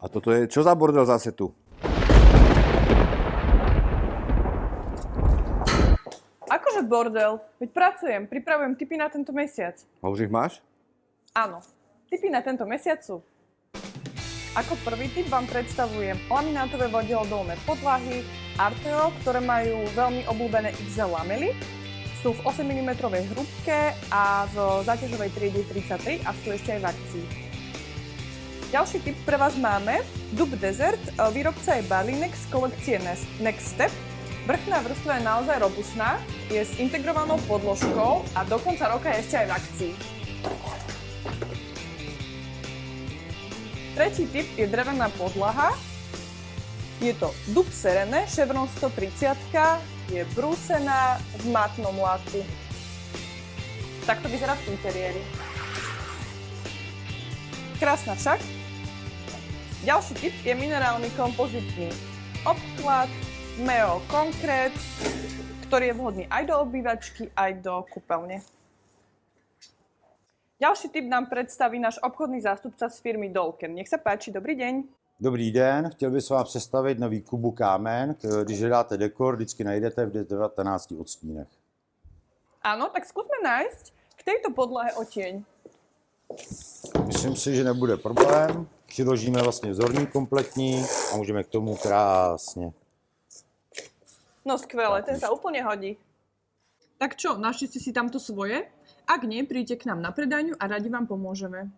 A toto je, čo za bordel zase tu? Akože bordel? Veď pracujem, pripravujem tipy na tento mesiac. A už ich máš? Áno, tipy na tento mesiac sú. Ako prvý tip vám predstavujem laminátové vodielodolné podlahy Arteo, ktoré majú veľmi obľúbené XL lamely. Sú v 8 mm hrúbke a v záťažovej triede 33 a sú ešte aj v akcii. Ďalší tip pre vás máme Dub Desert, výrobca je Barlinex z kolekcie Next Step. Vrchná vrstva je naozaj robustná, je s integrovanou podložkou a do konca roka je ešte aj v akcii. Tretí tip je drevená podlaha. Je to Dub Serene, Chevron 130, je brúsená v matnom laku. Takto vyzerá v interiéri. Krásna však. Ďalší tip je minerálny kompozitný obklad Meo Concrete, ktorý je vhodný aj do obývačky, aj do kúpeľne. Ďalší tip nám predstaví náš obchodný zástupca z firmy Dolken. Nech sa páči, dobrý deň. Dobrý den, chtěl bych vám představit nový Kubu kámen. Když hledáte dekor, vždycky najdete v 19 odstínech. Áno, tak skúsme nájsť k tejto podlahe odtieň. Myslím si, že nebude problém. Přiložíme vlastně vzorník kompletní a můžeme k tomu krásně. No skvelé, ten sa úplne hodí. Tak čo, našli ste si tamto svoje? Ak nie, príďte k nám na predajňu a radi vám pomôžeme.